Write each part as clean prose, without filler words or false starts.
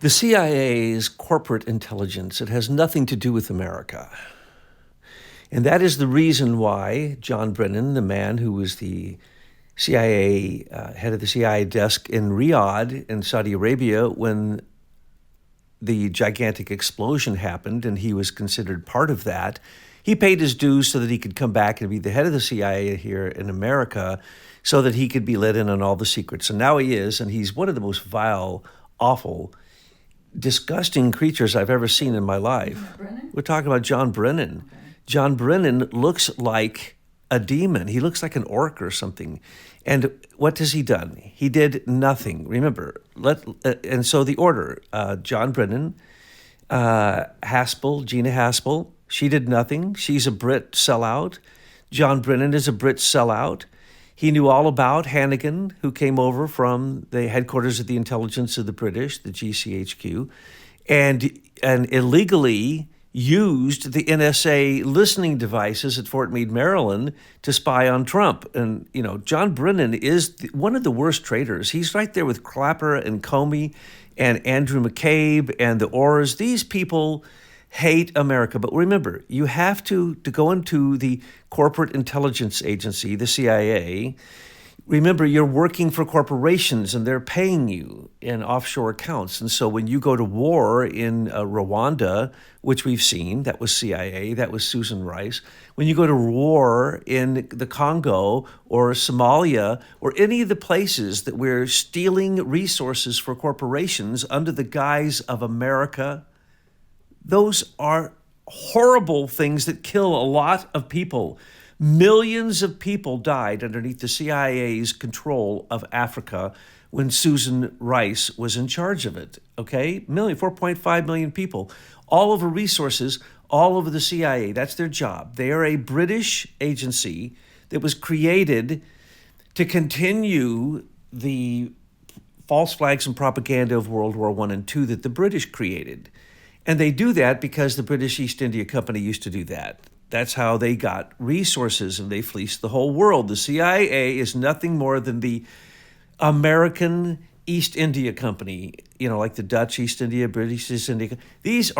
The CIA is corporate intelligence. It has nothing to do with America. And that is the reason why John Brennan, the man who was the CIA, head of the CIA desk in Riyadh in Saudi Arabia when the gigantic explosion happened and he was considered part of that, he paid his dues so that he could come back and be the head of the CIA here in America so that he could be let in on all the secrets. And now he is, and he's one of the most vile, awful, disgusting creatures I've ever seen in my life. We're talking about John Brennan. Okay. John Brennan looks like a demon. He looks like an orc or something. And what has he done? He did nothing. Remember, and so the order, John Brennan, Gina Haspel, she did nothing. She's a Brit sellout. John Brennan is a Brit sellout. He knew all about Hannigan, who came over from the headquarters of the intelligence of the British, the GCHQ, and illegally used the NSA listening devices at Fort Meade, Maryland, to spy on Trump. And, John Brennan is one of the worst traitors. He's right there with Clapper and Comey and Andrew McCabe and the Ohrs. These people hate America. But remember, you have to go into the corporate intelligence agency, the CIA. Remember, you're working for corporations and they're paying you in offshore accounts. And so when you go to war in Rwanda, which we've seen, that was CIA, that was Susan Rice. When you go to war in the Congo or Somalia or any of the places that we're stealing resources for corporations under the guise of America, those are horrible things that kill a lot of people. Millions of people died underneath the CIA's control of Africa when Susan Rice was in charge of it, okay? 4.5 million people, all over resources, all over the CIA. That's their job. They are a British agency that was created to continue the false flags and propaganda of World War I and II that the British created. And they do that because the British East India Company used to do that. That's how they got resources, and they fleeced the whole world. The CIA is nothing more than the American East India Company, like the Dutch East India, British East India. These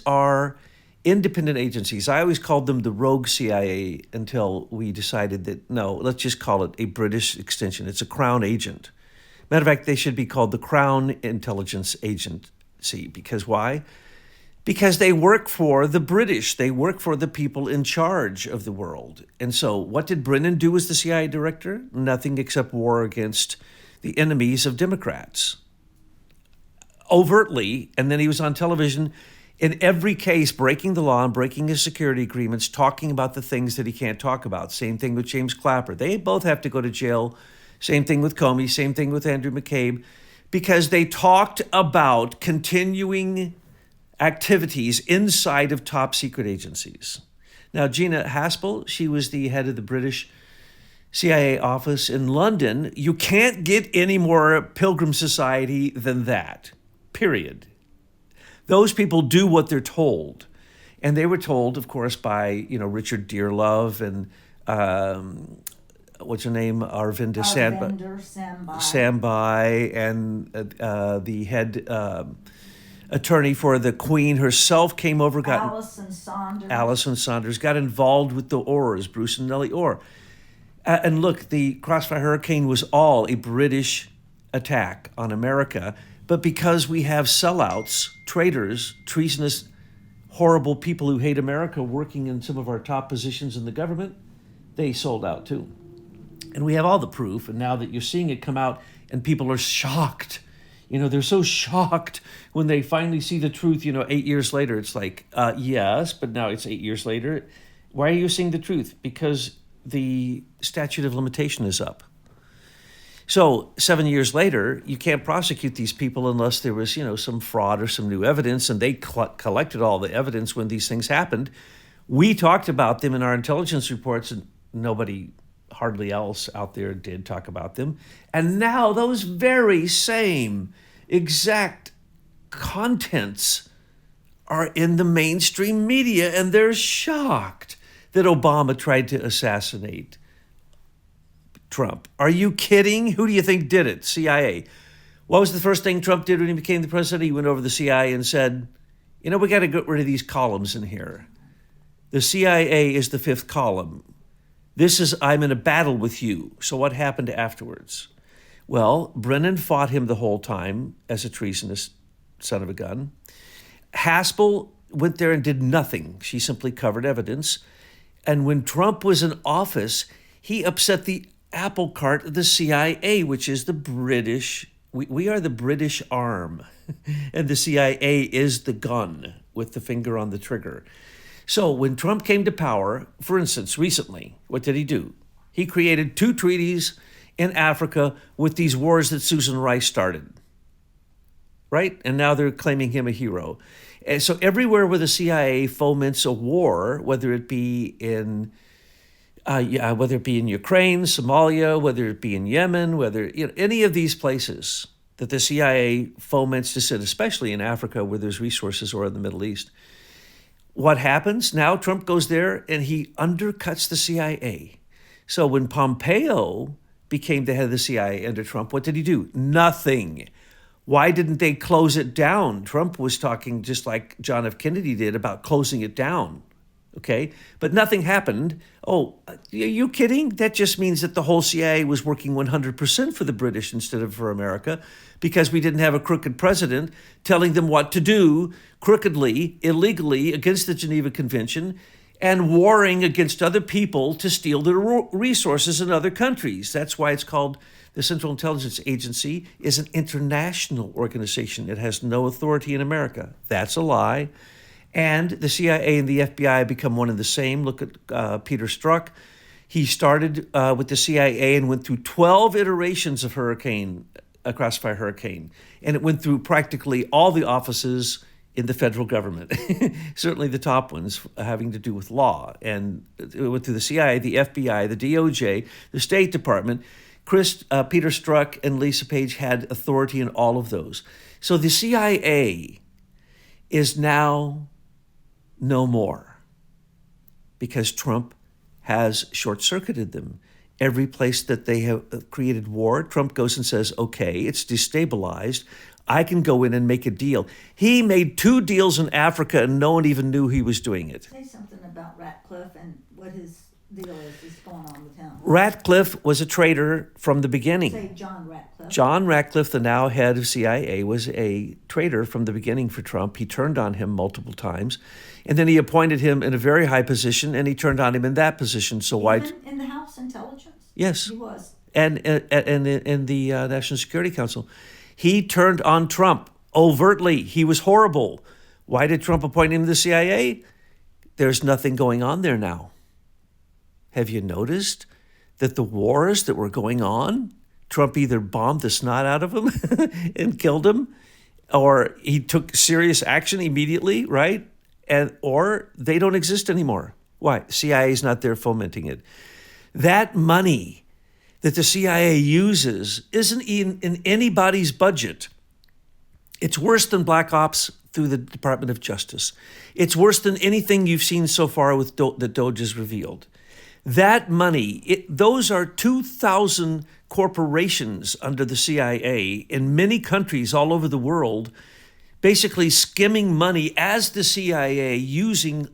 are independent agencies. I always called them the rogue CIA until we decided that, no, let's just call it a British extension. It's a Crown agent. Matter of fact, they should be called the Crown Intelligence Agency. Because why? Because they work for the British. They work for the people in charge of the world. And so what did Brennan do as the CIA director? Nothing except war against the enemies of Democrats. Overtly, and then he was on television in every case, breaking the law and breaking his security agreements, talking about the things that he can't talk about. Same thing with James Clapper. They both have to go to jail. Same thing with Comey. Same thing with Andrew McCabe. Because they talked about continuing activities inside of top secret agencies. Now, Gina Haspel, she was the head of the British CIA office in London. You can't get any more Pilgrim Society than that, period. Those people do what they're told. And they were told, of course, by, Richard Dearlove and what's her name? Arvinder Sambai, and the head attorney for the Queen herself came over, Alison Saunders, got involved with the Ohrs, Bruce and Nellie Ohr. And look, the Crossfire hurricane was all a British attack on America, but because we have sellouts, traitors, treasonous, horrible people who hate America working in some of our top positions in the government, they sold out too. And we have all the proof, and now that you're seeing it come out and people are shocked, they're so shocked when they finally see the truth, 8 years later. It's like, yes, but now it's 8 years later. Why are you seeing the truth? Because the statute of limitation is up. So 7 years later, you can't prosecute these people unless there was, some fraud or some new evidence, and they collected all the evidence when these things happened. We talked about them in our intelligence reports, and nobody hardly else out there did talk about them. And now those very same exact contents are in the mainstream media, and they're shocked that Obama tried to assassinate Trump. Are you kidding? Who do you think did it? CIA. What was the first thing Trump did when he became the president? He went over to the CIA and said, we got to get rid of these columns in here. The CIA is the fifth column. I'm in a battle with you. So what happened afterwards? Well, Brennan fought him the whole time as a treasonous son of a gun. Haspel went there and did nothing. She simply covered evidence. And when Trump was in office, he upset the apple cart of the CIA, which is the British. We are the British arm, and the CIA is the gun with the finger on the trigger. So when Trump came to power, for instance, recently, what did he do? He created 2 treaties in Africa with these wars that Susan Rice started, right? And now they're claiming him a hero. And so everywhere where the CIA foments a war, whether it be in Ukraine, Somalia, whether it be in Yemen, any of these places that the CIA foments to sit, especially in Africa where there's resources, or in the Middle East, what happens? Now Trump goes there and he undercuts the CIA. So when Pompeo became the head of the CIA under Trump, what did he do? Nothing. Why didn't they close it down? Trump was talking, just like John F. Kennedy did, about closing it down. Okay, but nothing happened. Oh, are you kidding? That just means that the whole CIA was working 100% for the British instead of for America, because we didn't have a crooked president telling them what to do crookedly, illegally, against the Geneva Convention, and warring against other people to steal their resources in other countries. That's why it's called the Central Intelligence Agency is an international organization. It has no authority in America. That's a lie. And the CIA and the FBI become one and the same. Look at Peter Strzok. He started with the CIA and went through 12 iterations of Crossfire hurricane. And it went through practically all the offices in the federal government, certainly the top ones having to do with law. And it went through the CIA, the FBI, the DOJ, the State Department. Peter Strzok and Lisa Page had authority in all of those. So the CIA is now no more because Trump has short-circuited them. Every place that they have created war, Trump goes and says, okay, it's destabilized. I can go in and make a deal. He made 2 deals in Africa and no one even knew he was doing it. Say something about Ratcliffe and what his deal is going on with him. Ratcliffe was a traitor from the beginning. Say John Ratcliffe. John Ratcliffe, the now head of CIA, was a traitor from the beginning for Trump. He turned on him multiple times. And then he appointed him in a very high position, and he turned on him in that position. So why? In the House Intelligence? Yes. He was. And in the National Security Council. He turned on Trump overtly. He was horrible. Why did Trump appoint him to the CIA? There's nothing going on there now. Have you noticed that the wars that were going on, Trump either bombed the snot out of them and killed him, or he took serious action immediately, right? Or they don't exist anymore. Why? CIA is not there fomenting it. That money that the CIA uses isn't in anybody's budget. It's worse than Black Ops through the Department of Justice. It's worse than anything you've seen so far with that Doge has revealed. That money, those are 2,000 corporations under the CIA in many countries all over the world, basically skimming money as the CIA using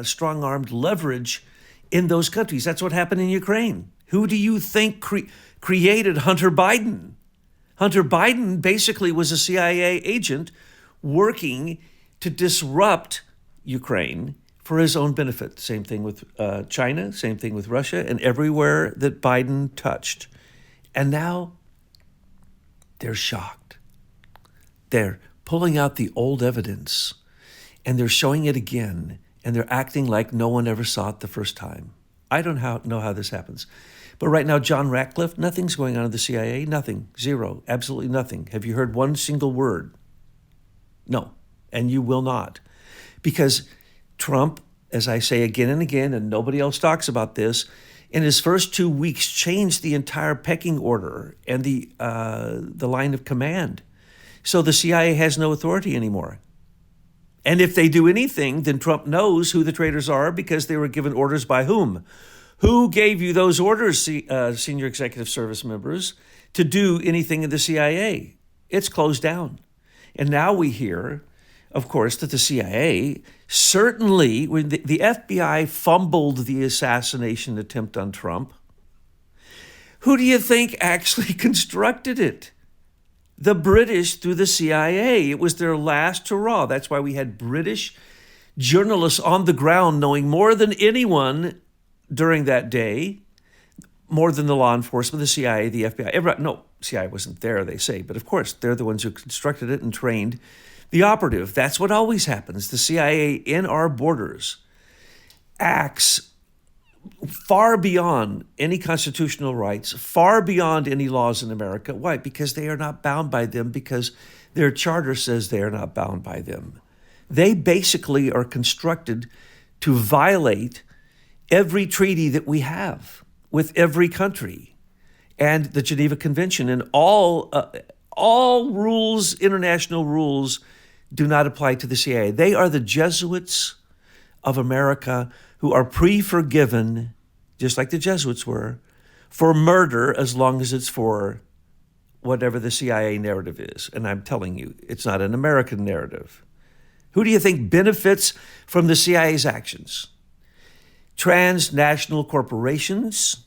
strong-armed leverage in those countries. That's what happened in Ukraine. Who do you think created Hunter Biden? Hunter Biden basically was a CIA agent working to disrupt Ukraine for his own benefit. Same thing with China, same thing with Russia, and everywhere that Biden touched. And now they're shocked. They're pulling out the old evidence, and they're showing it again, and they're acting like no one ever saw it the first time. I don't know how this happens. But right now, John Ratcliffe, nothing's going on in the CIA, nothing, zero, absolutely nothing. Have you heard one single word? No, and you will not. Because Trump, as I say again and again, and nobody else talks about this, in his first 2 weeks changed the entire pecking order and the line of command. So the CIA has no authority anymore. And if they do anything, then Trump knows who the traitors are because they were given orders by whom? Who gave you those orders, senior executive service members, to do anything in the CIA? It's closed down. And now we hear, of course, that the CIA certainly, when the FBI fumbled the assassination attempt on Trump, who do you think actually constructed it? The British through the CIA. It was their last hurrah. That's why we had British journalists on the ground knowing more than anyone during that day, more than the law enforcement, the CIA, the FBI. Everybody, no, CIA wasn't there, they say, but of course, they're the ones who constructed it and trained the operative. That's what always happens. The CIA in our borders acts far beyond any constitutional rights, far beyond any laws in America. Why? Because they are not bound by them, because their charter says they are not bound by them. They basically are constructed to violate every treaty that we have with every country and the Geneva Convention, and all rules, international rules, do not apply to the CIA. They are the Jesuits of America, who are pre-forgiven, just like the Jesuits were, for murder as long as it's for whatever the CIA narrative is. And I'm telling you, it's not an American narrative. Who do you think benefits from the CIA's actions? Transnational corporations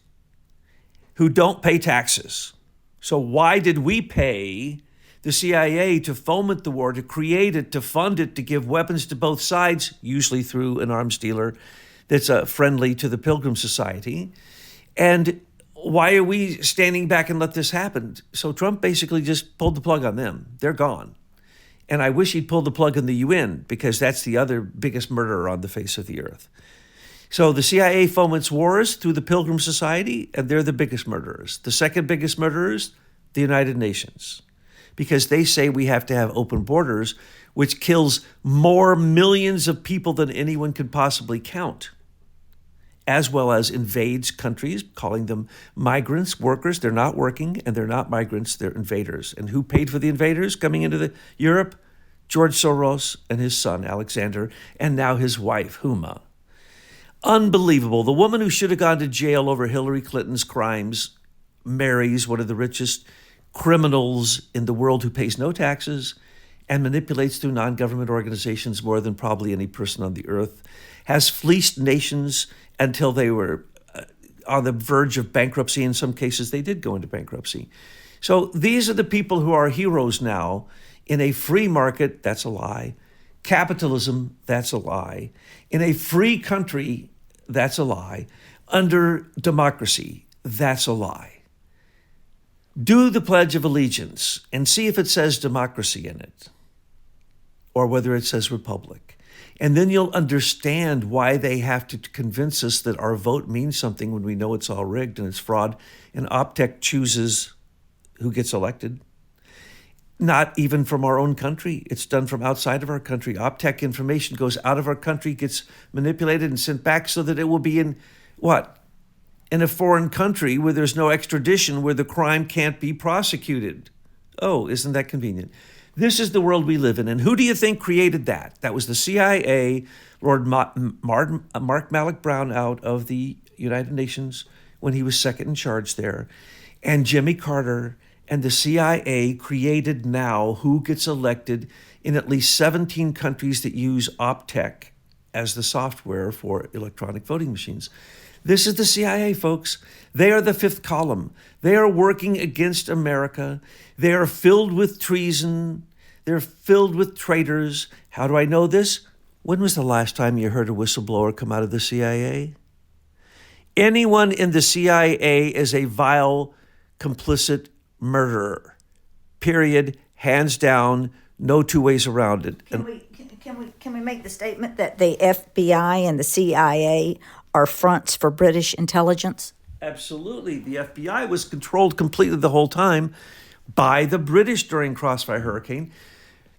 who don't pay taxes. So why did we pay the CIA to foment the war, to create it, to fund it, to give weapons to both sides, usually through an arms dealer that's friendly to the Pilgrim Society? And why are we standing back and let this happen? So Trump basically just pulled the plug on them. They're gone. And I wish he'd pulled the plug on the UN, because that's the other biggest murderer on the face of the earth. So the CIA foments wars through the Pilgrim Society, and they're the biggest murderers. The second biggest murderers, the United Nations, because they say we have to have open borders, which kills more millions of people than anyone could possibly count, as well as invades countries, calling them migrants, workers. They're not working, and they're not migrants, they're invaders. And who paid for the invaders coming into Europe? George Soros and his son, Alexander, and now his wife, Huma. Unbelievable. The woman who should have gone to jail over Hillary Clinton's crimes marries one of the richest criminals in the world, who pays no taxes and manipulates through non-government organizations more than probably any person on the earth, has fleeced nations until they were on the verge of bankruptcy. In some cases, they did go into bankruptcy. So these are the people who are heroes now in a free market. That's a lie. Capitalism, that's a lie. In a free country, that's a lie. Under democracy, that's a lie. Do the Pledge of Allegiance and see if it says democracy in it, or whether it says republic. And then you'll understand why they have to convince us that our vote means something when we know it's all rigged and it's fraud. And Optech chooses who gets elected. Not even from our own country. It's done from outside of our country. Optech information goes out of our country, gets manipulated and sent back so that it will be in what? In a foreign country where there's no extradition, where the crime can't be prosecuted. Oh, isn't that convenient? This is the world we live in. And who do you think created that? That was the CIA, Lord Mark Malloch Brown out of the United Nations when he was second in charge there, and Jimmy Carter. And the CIA created now who gets elected in at least 17 countries that use Optech as the software for electronic voting machines. This is the CIA, folks. They are the fifth column. They are working against America. They are filled with treason. They're filled with traitors. How do I know this? When was the last time you heard a whistleblower come out of the CIA? Anyone in the CIA is a vile, complicit murderer. Period. Hands down. No two ways around it. Can we make the statement that the FBI and the CIA are fronts for British intelligence? Absolutely. The FBI was controlled completely the whole time by the British during Crossfire Hurricane.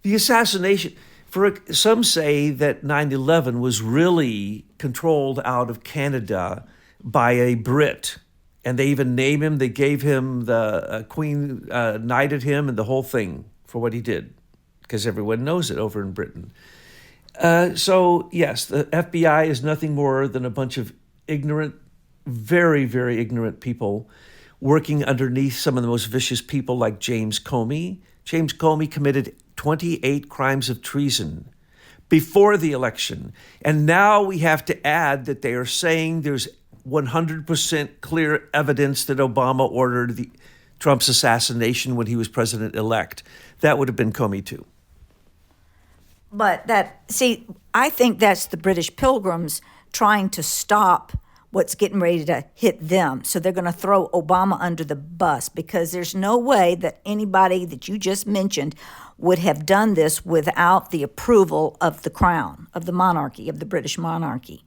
The assassination, some say that 9/11 was really controlled out of Canada by a Brit. And they even name him. They gave him the Queen knighted him and the whole thing for what he did, because everyone knows it over in Britain. So yes, the FBI is nothing more than a bunch of ignorant, very, very ignorant people working underneath some of the most vicious people like James Comey, James Comey committed 28 crimes of treason before the election. And now we have to add that they are saying there's 100% clear evidence that Obama ordered Trump's assassination when he was president-elect. That would have been Comey too. But I think that's the British Pilgrims trying to stop what's getting ready to hit them. So they're going to throw Obama under the bus, because there's no way that anybody that you just mentioned would have done this without the approval of the crown, of the monarchy, of the British monarchy.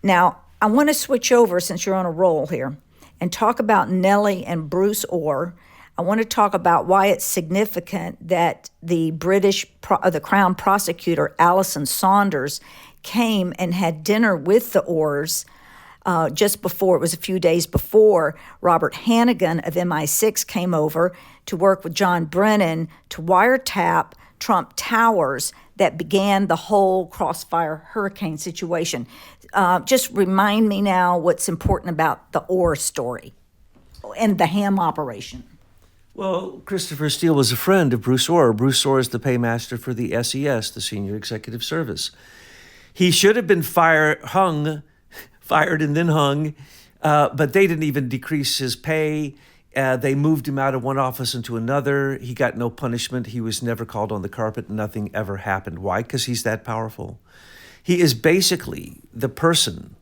Now, I want to switch over, since you're on a roll here, and talk about Nellie and Bruce Ohr. I want to talk about why it's significant that the the Crown prosecutor, Alison Saunders, came and had dinner with the Ohrs just before, it was a few days before, Robert Hannigan of MI6 came over to work with John Brennan to wiretap Trump Towers that began the whole Crossfire hurricane situation. Just remind me now what's important about the Ohr story and the ham operation. Well, Christopher Steele was a friend of Bruce Ohr. Bruce Ohr is the paymaster for the SES, the Senior Executive Service. He should have been fired and then hung, but they didn't even decrease his pay. They moved him out of one office into another. He got no punishment. He was never called on the carpet. Nothing ever happened. Why? Because he's that powerful. He is basically the person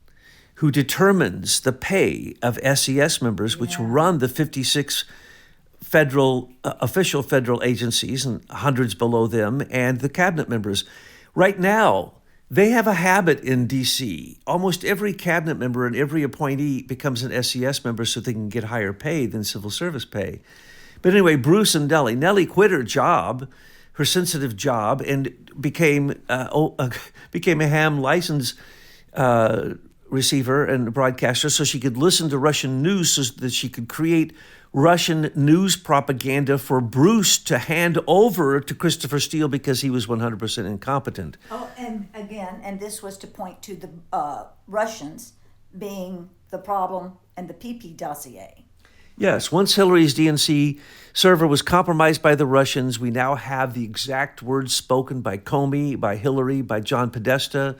who determines the pay of SES members, which run the 56 official federal agencies and hundreds below them, and the cabinet members. Right now, they have a habit in D.C. Almost every cabinet member and every appointee becomes an SES member so they can get higher pay than civil service pay. But anyway, Bruce and Nellie quit her job, her sensitive job, and became a ham license receiver and broadcaster, so she could listen to Russian news, so that she could create Russian news propaganda for Bruce to hand over to Christopher Steele, because he was 100% incompetent. Oh, and again, and this was to point to the Russians being the problem and the PP dossier. Yes, once Hillary's DNC server was compromised by the Russians, we now have the exact words spoken by Comey, by Hillary, by John Podesta,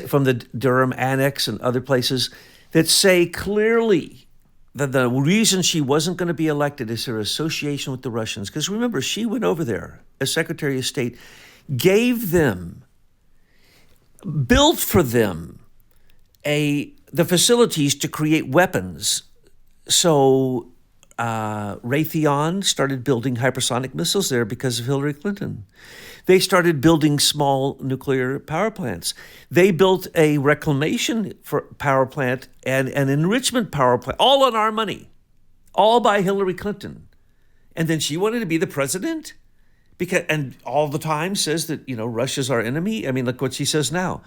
from the Durham Annex and other places, that say clearly that the reason she wasn't going to be elected is her association with the Russians. Because remember, she went over there as Secretary of State, built for them the facilities to create weapons. So Raytheon started building hypersonic missiles there because of Hillary Clinton. They started building small nuclear power plants. They built a reclamation power plant and an enrichment power plant, all on our money, all by Hillary Clinton. And then she wanted to be the president, and all the time says that, Russia's our enemy. I mean, look what she says now.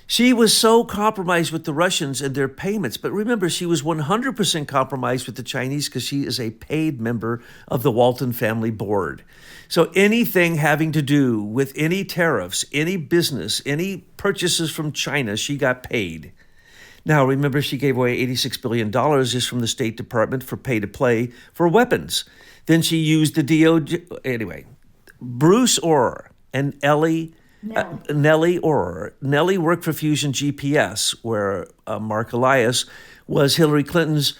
She was so compromised with the Russians and their payments. But remember, she was 100% compromised with the Chinese, because she is a paid member of the Walton family board. So anything having to do with any tariffs, any business, any purchases from China, she got paid. Now, remember, she gave away $86 billion just from the State Department for pay-to-play for weapons. Then she used the DOJ. Anyway, Bruce Ohr and Nellie Ohr. Nellie worked for Fusion GPS, where Mark Elias was Hillary Clinton's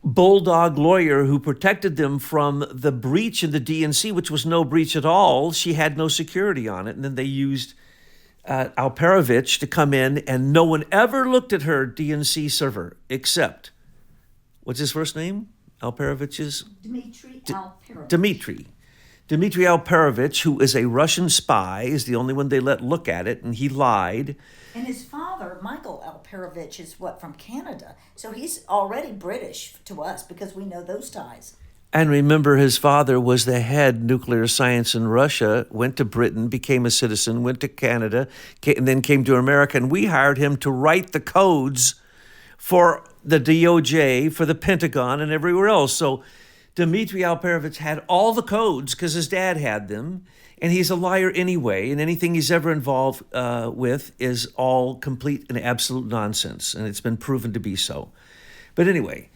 bulldog lawyer who protected them from the breach in the DNC, which was no breach at all. She had no security on it. And then they used Alperovich to come in, and no one ever looked at her DNC server except, what's his first name? Alperovich's? Dmitry Alperovich. Dmitry Alperovich, who is a Russian spy, is the only one they let look at it, and he lied. And his father, Michael Alperovich, is from Canada. So he's already British to us, because we know those ties. And remember, his father was the head nuclear science in Russia, went to Britain, became a citizen, went to Canada, and then came to America. And we hired him to write the codes for the DOJ, for the Pentagon, and everywhere else. So Dmitry Alperovich had all the codes because his dad had them, and he's a liar anyway, and anything he's ever involved with is all complete and absolute nonsense, and it's been proven to be so. But anyway,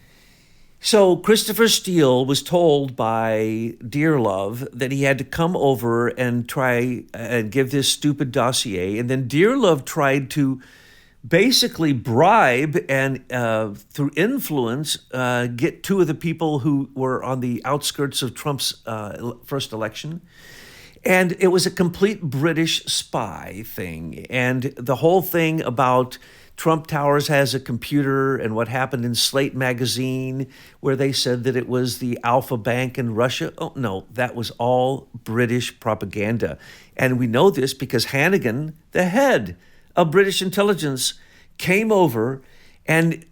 So Christopher Steele was told by Dearlove that he had to come over and try and give this stupid dossier. And then Dearlove tried to basically bribe and through influence get two of the people who were on the outskirts of Trump's first election. And it was a complete British spy thing. And the whole thing about Trump Towers has a computer and what happened in Slate magazine where they said that it was the Alpha Bank in Russia. Oh, no, that was all British propaganda. And we know this because Hannigan, the head of British intelligence, came over and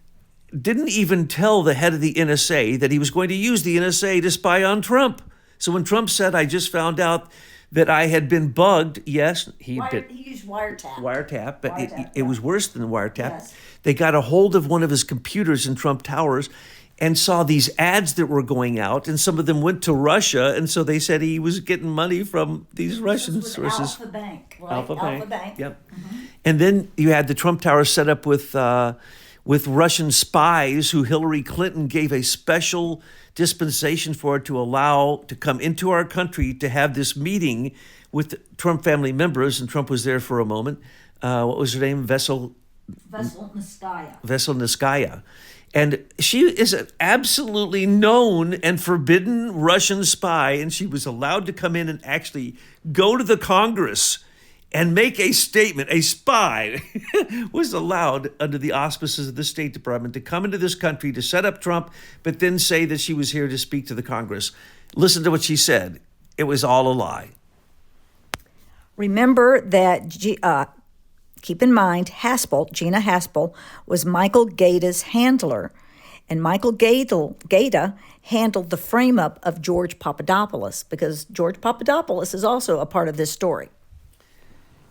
didn't even tell the head of the NSA that he was going to use the NSA to spy on Trump. So when Trump said, I just found out that I had been bugged, yes, he did. He used wiretap. Wiretap, but Wiretap, it was worse than wiretap. Yes. They got a hold of one of his computers in Trump Towers and saw these ads that were going out, and some of them went to Russia, and so they said he was getting money from these Russian sources. Alpha Bank, right? Alpha Bank. Bank. Yep. And then you had the Trump Tower set up with Russian spies who Hillary Clinton gave a special dispensation for to allow to come into our country to have this meeting with Trump family members. And Trump was there for a moment. What was her name? Vesselnitskaya. And she is an absolutely known and forbidden Russian spy. And she was allowed to come in and actually go to the Congress and make a statement. A spy was allowed under the auspices of the State Department to come into this country to set up Trump, but then say that she was here to speak to the Congress. Listen to what she said. It was all a lie. Remember that, keep in mind, Gina Haspel, was Michael Gaeta's handler. And Michael Gaeta handled the frame-up of George Papadopoulos, because George Papadopoulos is also a part of this story.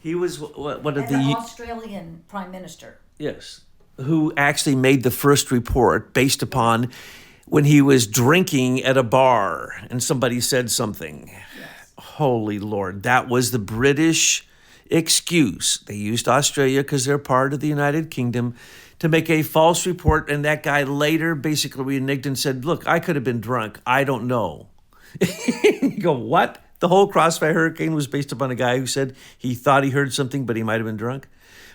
He was one of the Australian prime minister. Yes, who actually made the first report based upon when he was drinking at a bar and somebody said something. Yes. Holy Lord, that was the British excuse. They used Australia because they're part of the United Kingdom to make a false report, and that guy later basically reneged and said, look, I could have been drunk. I don't know. You go, what? The whole Crossfire hurricane was based upon a guy who said he thought he heard something, but he might have been drunk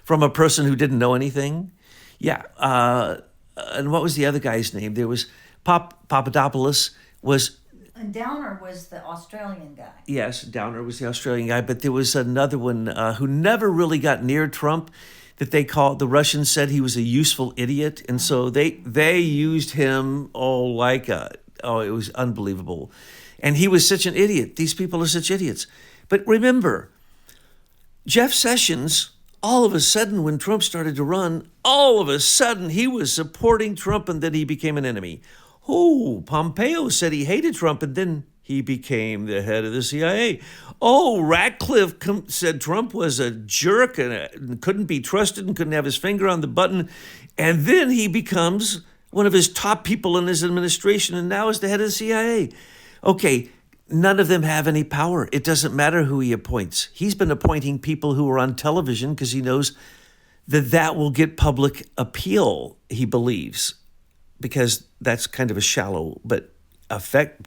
from a person who didn't know anything. Yeah. And what was the other guy's name? There was Papadopoulos was. And Downer was the Australian guy. Yes, Downer was the Australian guy, but there was another one who never really got near Trump that the Russians said he was a useful idiot. And so they used him, it was unbelievable. And he was such an idiot. These people are such idiots. But remember, Jeff Sessions, all of a sudden when Trump started to run, all of a sudden he was supporting Trump and then he became an enemy. Oh, Pompeo said he hated Trump and then he became the head of the CIA. Oh, Ratcliffe said Trump was a jerk and couldn't be trusted and couldn't have his finger on the button. And then he becomes one of his top people in his administration and now is the head of the CIA. Okay, none of them have any power. It doesn't matter who he appoints. He's been appointing people who are on television because he knows that will get public appeal, he believes, because that's kind of a shallow but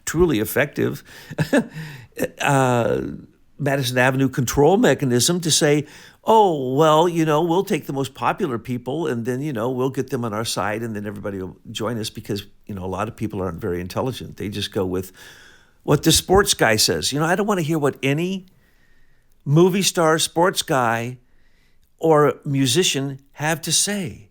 truly effective Madison Avenue control mechanism to say, oh, well, we'll take the most popular people and then, we'll get them on our side and then everybody will join us because, a lot of people aren't very intelligent. They just go with what the sports guy says. I don't want to hear what any movie star, sports guy, or musician have to say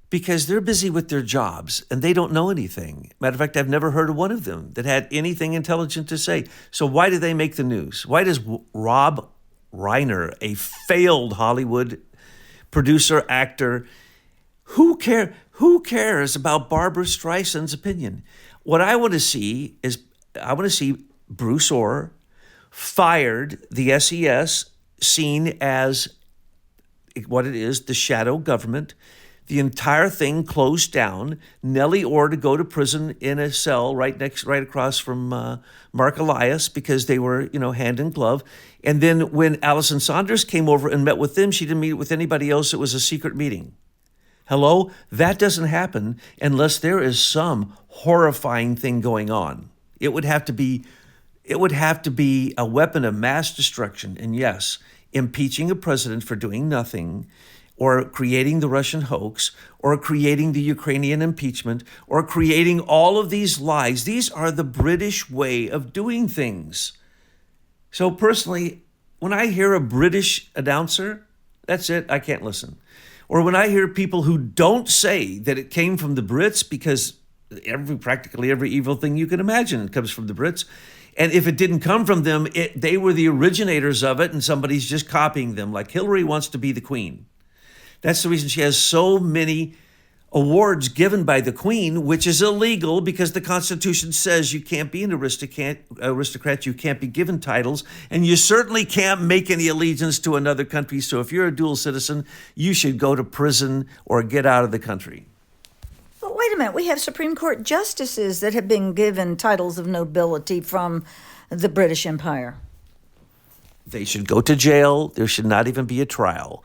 because they're busy with their jobs and they don't know anything. Matter of fact, I've never heard of one of them that had anything intelligent to say. So why do they make the news? Why does Rob Reiner, a failed Hollywood producer, actor, who cares about Barbara Streisand's opinion? What I want to see is Bruce Ohr fired, the SES seen as what it is, the shadow government. The entire thing closed down. Nellie Ohr to go to prison in a cell right across from Mark Elias because they were, hand in glove. And then when Allison Saunders came over and met with them, she didn't meet with anybody else. It was a secret meeting. Hello? That doesn't happen unless there is some horrifying thing going on. It would have to be a weapon of mass destruction. And yes, impeaching a president for doing nothing, or creating the Russian hoax, or creating the Ukrainian impeachment, or creating all of these lies. These are the British way of doing things. So personally, when I hear a British announcer, that's it, I can't listen. Or when I hear people who don't say that it came from the Brits, because practically every evil thing you can imagine comes from the Brits. And if it didn't come from them, they were the originators of it, and somebody's just copying them, like Hillary wants to be the queen. That's the reason she has so many awards given by the Queen, which is illegal because the Constitution says you can't be an aristocrat, you can't be given titles, and you certainly can't make any allegiance to another country. So if you're a dual citizen, you should go to prison or get out of the country. But wait a minute, we have Supreme Court justices that have been given titles of nobility from the British Empire. They should go to jail. There should not even be a trial.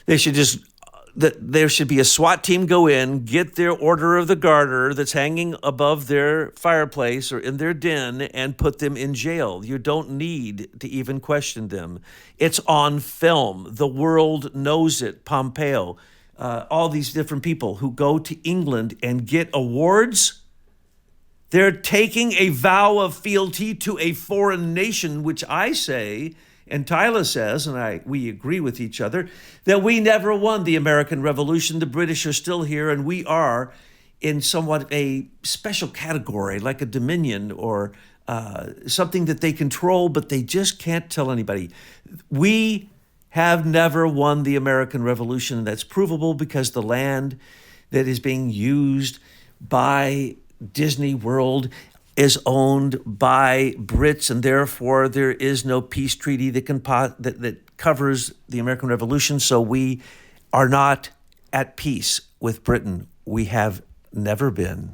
There should be a SWAT team go in, get their Order of the Garter that's hanging above their fireplace or in their den, and put them in jail. You don't need to even question them. It's on film. The world knows it. Pompeo, all these different people who go to England and get awards. They're taking a vow of fealty to a foreign nation, which I say, and Tyla says, and we agree with each other, that we never won the American Revolution. The British are still here, and we are in somewhat a special category, like a dominion or something that they control, but they just can't tell anybody. We have never won the American Revolution, and that's provable because the land that is being used by Disney World is owned by Brits, and therefore there is no peace treaty that covers the American Revolution. So we are not at peace with Britain. We have never been.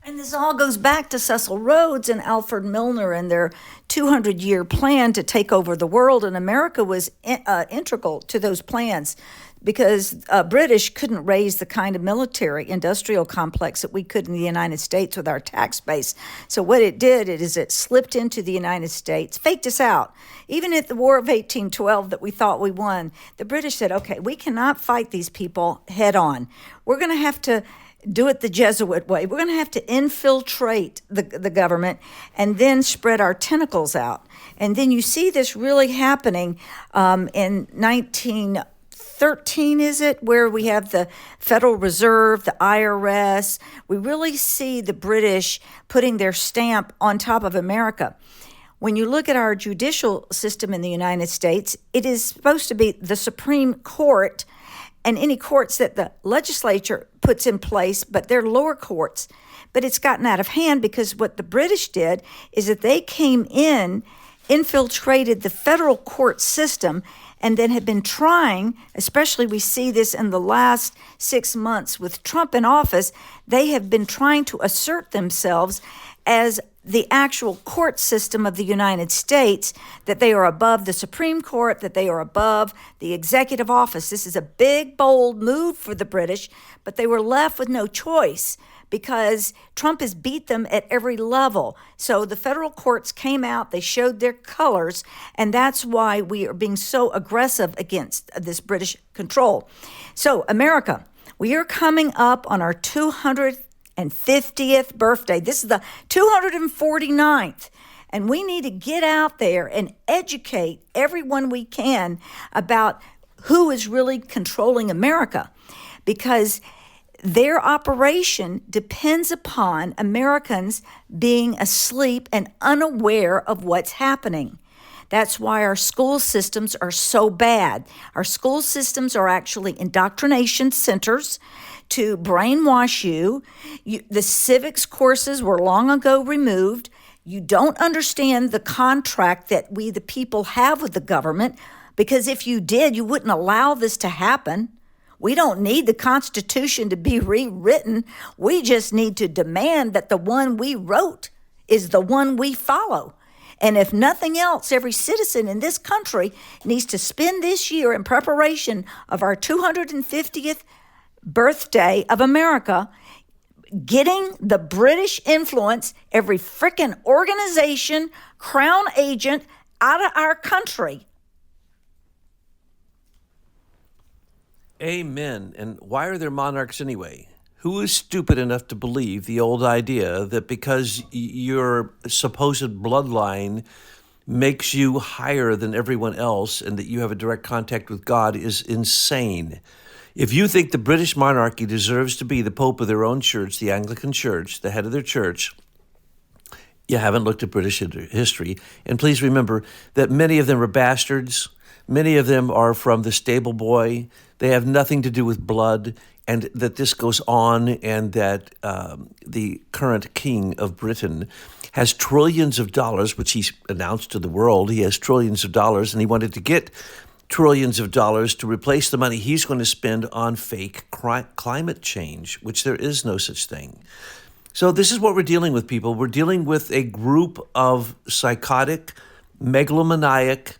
And this all goes back to Cecil Rhodes and Alfred Milner and their 200-year plan to take over the world. And America was integral to those plans because British couldn't raise the kind of military industrial complex that we could in the United States with our tax base. So what it did is it slipped into the United States, faked us out. Even at the War of 1812 that we thought we won, the British said, okay, we cannot fight these people head on. We're going to have to do it the Jesuit way. We're going to have to infiltrate the government and then spread our tentacles out. And then you see this really happening in 1913, is it, where we have the Federal Reserve, the IRS. We really see the British putting their stamp on top of America. When you look at our judicial system in the United States, it is supposed to be the Supreme Court and any courts that the legislature puts in place, but they're lower courts. But it's gotten out of hand because what the British did is that they came in, infiltrated the federal court system, and then have been trying, especially we see this in the last 6 months with Trump in office, they have been trying to assert themselves as the actual court system of the United States, that they are above the Supreme Court, that they are above the executive office. This is a big, bold move for the British, but they were left with no choice because Trump has beat them at every level. So the federal courts came out, they showed their colors, and that's why we are being so aggressive against this British control. So America, we are coming up on our 250th birthday. This is the 249th. And we need to get out there and educate everyone we can about who is really controlling America, because their operation depends upon Americans being asleep and unaware of what's happening. That's why our school systems are so bad. Our school systems are actually indoctrination centers to brainwash you. The civics courses were long ago removed. You don't understand the contract that we, the people, have with the government, because if you did, you wouldn't allow this to happen. We don't need the Constitution to be rewritten. We just need to demand that the one we wrote is the one we follow. And if nothing else, every citizen in this country needs to spend this year in preparation of our 250th birthday of America, getting the British influence, every frickin' organization, crown agent out of our country. Amen. And why are there monarchs anyway? Who is stupid enough to believe the old idea that because your supposed bloodline makes you higher than everyone else and that you have a direct contact with God is insane? If you think the British monarchy deserves to be the Pope of their own church, the Anglican Church, the head of their church, you haven't looked at British history. And please remember that many of them are bastards. Many of them are from the stable boy. They have nothing to do with blood, and that this goes on, and that the current king of Britain has trillions of dollars, which he's announced to the world. He has trillions of dollars, and he wanted to get trillions of dollars to replace the money he's going to spend on fake climate change, which there is no such thing. So this is what we're dealing with, people. We're dealing with a group of psychotic, megalomaniac,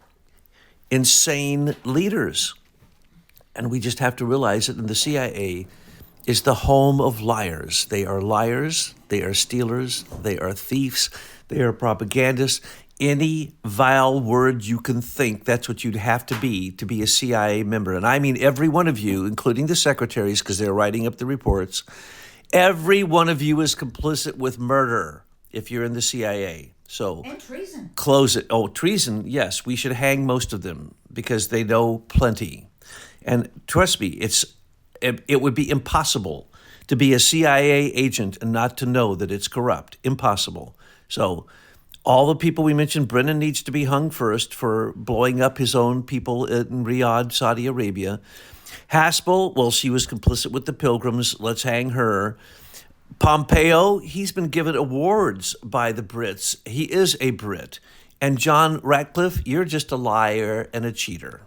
insane leaders. And we just have to realize that the CIA is the home of liars. They are liars, they are stealers, they are thieves, they are propagandists. Any vile word you can think, that's what you'd have to be a CIA member. And I mean every one of you, including the secretaries, because they're writing up the reports. Every one of you is complicit with murder if you're in the CIA. So And treason. Close it. Oh, treason, yes. We should hang most of them because they know plenty. And trust me, it would be impossible to be a CIA agent and not to know that it's corrupt. Impossible. So all the people we mentioned, Brennan needs to be hung first for blowing up his own people in Riyadh, Saudi Arabia. Haspel, well, she was complicit with the Pilgrims. Let's hang her. Pompeo, he's been given awards by the Brits. He is a Brit. And John Ratcliffe, you're just a liar and a cheater.